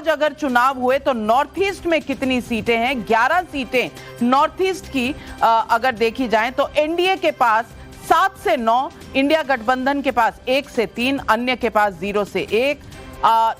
आज अगर चुनाव हुए तो नॉर्थ ईस्ट में कितनी सीटें हैं? 11 सीटें नॉर्थ ईस्ट की अगर देखी जाएं तो एनडीए के पास 7 से 9, इंडिया गठबंधन के पास 1 से 3, अन्य के पास 0 से 1।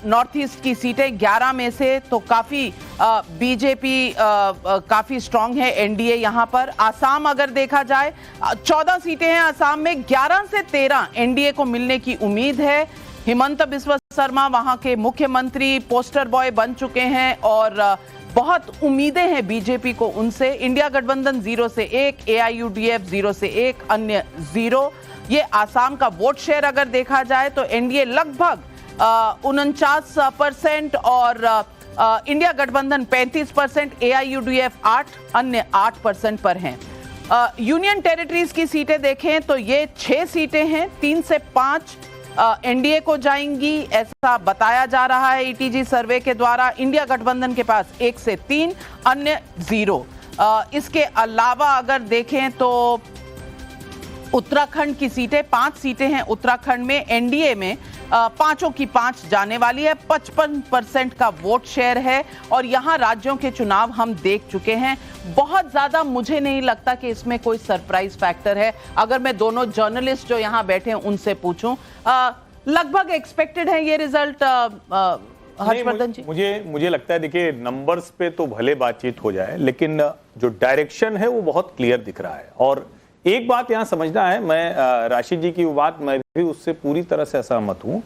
नॉर्थ ईस्ट की सीटें 11 में से तो काफी बीजेपी काफी स्ट्रांग है, एनडीए यहां पर। आसाम अगर देखा जाए 14 सीटें हैं आसाम में, 11 से 13 एनडीए को मिलने की उम्मीद है। हिमंत बिस्वा शर्मा वहां के मुख्यमंत्री पोस्टर बॉय बन चुके हैं और बहुत उम्मीदें हैं बीजेपी को उनसे। इंडिया गठबंधन 0 से 1, एआईयूडीएफ 0 से 1, अन्य 0। ये आसाम का वोट शेयर अगर देखा जाए तो एनडीए लगभग 49% और इंडिया गठबंधन 35%, एआईयूडीएफ 8, अन्य 8% पर हैं। यूनियन टेरिटरीज की सीटें देखें तो ये 6 सीटें हैं, 3 से 5 एनडीए को जाएंगी, ऐसा बताया जा रहा है ईटीजी सर्वे के द्वारा। इंडिया गठबंधन के पास 1 से 3, अन्य 0। इसके अलावा अगर देखें तो उत्तराखंड की सीटें, 5 सीटें हैं उत्तराखंड में, एनडीए में 5 की 5 जाने वाली है। 55% का वोट शेयर है और यहां राज्यों के चुनाव हम देख चुके हैं। बहुत ज्यादा मुझे नहीं लगता कि इसमें कोई सरप्राइज फैक्टर है। अगर मैं दोनों जर्नलिस्ट जो यहां बैठे हैं उनसे पूछूं, लगभग एक्सपेक्टेड है ये रिजल्ट हर्षवर्धन जी? मुझे लगता है, देखिए नंबर्स पे तो भले बातचीत हो जाए लेकिन जो डायरेक्शन है वो बहुत क्लियर दिख रहा है। और एक बात यहां समझना है, मैं राशि जी की बात मैं भी उससे पूरी तरह से असहमत हूं।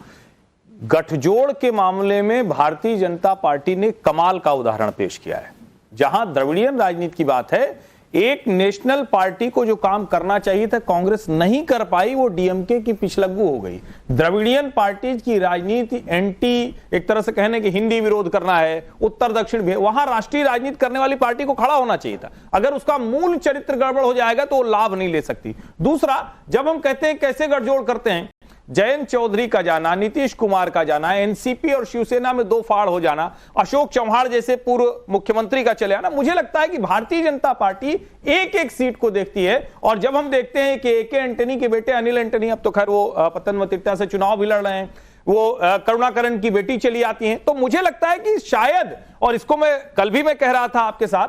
गठजोड़ के मामले में भारतीय जनता पार्टी ने कमाल का उदाहरण पेश किया है। जहां द्रविड़ियन राजनीति की बात है, एक नेशनल पार्टी को जो काम करना चाहिए था कांग्रेस नहीं कर पाई, वो डीएमके की पिछलग्गू हो गई। द्रविड़ियन पार्टी की राजनीति एंटी, एक तरह से कहने कि हिंदी विरोध करना है, उत्तर दक्षिण भी, वहां राष्ट्रीय राजनीति करने वाली पार्टी को खड़ा होना चाहिए था। अगर उसका मूल चरित्र गड़बड़ हो जाएगा तो वो लाभ नहीं ले सकती। दूसरा, जब हम कहते हैं कैसे गठजोड़ करते हैं, जयंत चौधरी का जाना, नीतीश कुमार का जाना, एनसीपी और शिवसेना में 2 फाड़ हो जाना, अशोक चौहान जैसे पूर्व मुख्यमंत्री का चले आना, मुझे लगता है कि भारतीय जनता पार्टी एक सीट को देखती है। और जब हम देखते हैं कि ए.के. एंटनी के बेटे अनिल एंटनी, अब तो खैर वो पतनमतिट्टा से चुनाव भी लड़ रहे हैं, वो करुणाकरण की बेटी चली आती हैं, तो मुझे लगता है कि शायद, और इसको मैं कल भी मैं कह रहा था आपके साथ,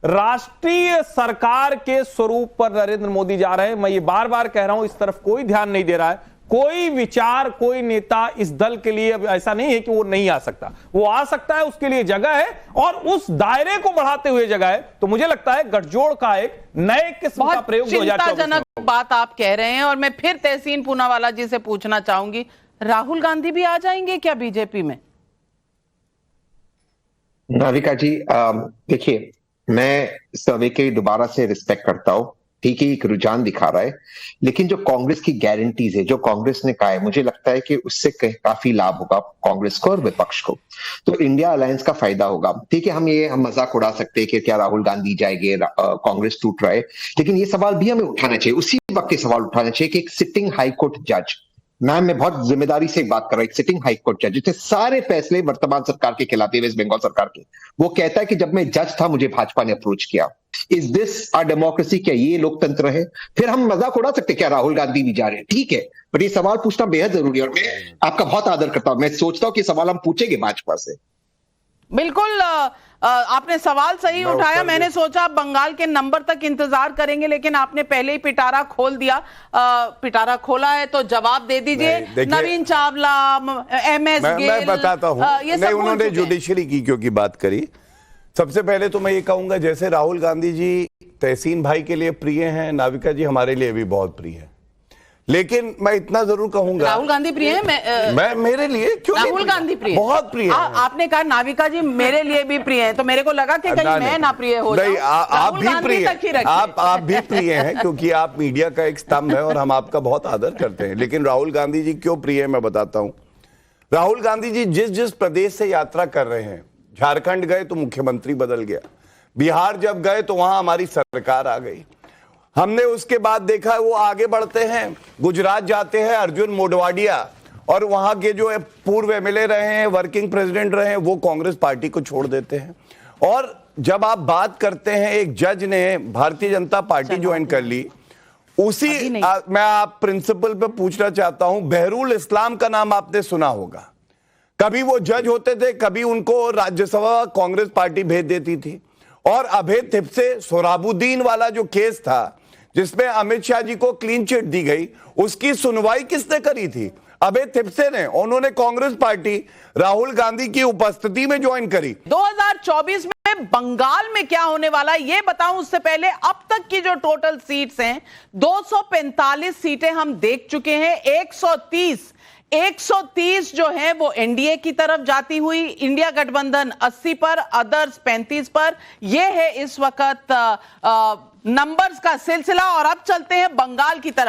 राष्ट्रीय सरकार के स्वरूप पर नरेंद्र मोदी जा रहे हैं। मैं ये बार बार कह रहा हूं, इस तरफ कोई ध्यान नहीं दे रहा है। कोई विचार, कोई नेता इस दल के लिए अब ऐसा नहीं है कि वो नहीं आ सकता, वो आ सकता है, उसके लिए जगह है और उस दायरे को बढ़ाते हुए जगह है। तो मुझे लगता है गठजोड़ का एक नए किस्म का प्रयोग 2024 में बात आप कह रहे हैं। और मैं फिर तहसीन पूनावाला जी से पूछना चाहूंगी, राहुल गांधी भी आ जाएंगे क्या बीजेपी में? नाविका जी, देखिए, मैं सर्वे के दोबारा से रिस्पेक्ट करता हूं। ठीक है, एक रुझान दिखा रहा है, लेकिन जो कांग्रेस की गारंटीज है, जो कांग्रेस ने कहा है, मुझे लगता है कि उससे काफी लाभ होगा कांग्रेस को और विपक्ष को। तो इंडिया अलायंस का फायदा होगा। ठीक है, हम मजाक उड़ा सकते हैं कि क्या राहुल गांधी जाएंगे, कांग्रेस टूट रहा है, लेकिन ये सवाल भी हमें उठाना चाहिए, उसी वक्त ये सवाल उठाना चाहिए कि एक सिटिंग हाईकोर्ट जज, मैं बहुत जिम्मेदारी से एक बात कर रहा हूं, एक सिटिंग हाईकोर्ट जज जिसने सारे फैसले वर्तमान सरकार के खिलाते, वेस्ट बंगाल सरकार के, वो कहता है कि जब मैं जज था मुझे भाजपा ने अप्रोच किया। Is this a democracy? क्या ये लोकतंत्र है? फिर हम मजाक उड़ा सकते क्या राहुल गांधी भी जा रहे हैं, ठीक है, पर ये सवाल पूछना बेहद जरूरी है। और मैं आपका बहुत आदर करता हूं, मैं सोचता हूं कि सवाल हम पूछेंगे भाजपा से। बिल्कुल, आपने सवाल सही उठाया। मैंने सोचा आप बंगाल के नंबर तक इंतजार करेंगे, लेकिन आपने पहले ही पिटारा खोल दिया। पिटारा खोला है तो जवाब दे दीजिए। नवीन चावला, एमएस गिल, मैं बताता हूं, नहीं उन्होंने जुडिशरी की क्योंकि बात करी। सबसे पहले तो मैं ये कहूंगा, जैसे राहुल गांधी जी तहसीन भाई के लिए प्रिय हैं, नाविका जी हमारे लिए भी बहुत प्रिय है। लेकिन मैं इतना जरूर कहूंगा, राहुल गांधी प्रिय है, मैं मेरे लिए क्यों? राहुल गांधी प्रिय, बहुत प्रिय है। आपने कहा नाविका जी मेरे लिए भी प्रिय है, तो मेरे को लगा कि कहीं मैं ना प्रिय हो जाऊं। आप भी प्रिय हैं, आप भी प्रिय हैं क्योंकि आप मीडिया का एक स्तंभ है और हम आपका बहुत आदर करते हैं। लेकिन राहुल गांधी जी क्यों प्रिय है मैं बताता हूं। राहुल गांधी जी जिस प्रदेश से यात्रा कर रहे हैं, झारखंड गए तो मुख्यमंत्री बदल गया, बिहार जब गए तो वहां हमारी सरकार आ गई, हमने उसके बाद देखा वो आगे बढ़ते हैं, गुजरात जाते हैं, अर्जुन मोढवाडिया और वहां के जो पूर्व एमएलए रहे हैं, वर्किंग प्रेसिडेंट रहे हैं, वो कांग्रेस पार्टी को छोड़ देते हैं। और जब आप बात करते हैं, एक जज ने भारतीय जनता पार्टी ज्वाइन कर ली, उसी मैं आप प्रिंसिपल पे पूछना चाहता हूं, बहरुल इस्लाम का नाम आपने सुना होगा। कभी वो जज होते थे, कभी उनको राज्यसभा कांग्रेस पार्टी भेज देती थी। और अभय थिपसे सोहराबुद्दीन वाला जो केस था जिसमें अमित शाह जी को क्लीन चिट दी गई, उसकी सुनवाई किसने करी थी? अभय थिपसे ने। उन्होंने कांग्रेस पार्टी राहुल गांधी की उपस्थिति में ज्वाइन करी। 2024 में बंगाल में क्या होने वाला है ये बताऊं उससे पहले अब तक की जो टोटल सीट्स हैं 245 सीटें हम देख चुके हैं। 130 जो है वो एनडीए की तरफ जाती हुई, इंडिया गठबंधन 80 पर, अदर्स 35 पर। यह है इस वक्त नंबर्स का सिलसिला। और अब चलते हैं बंगाल की तरफ।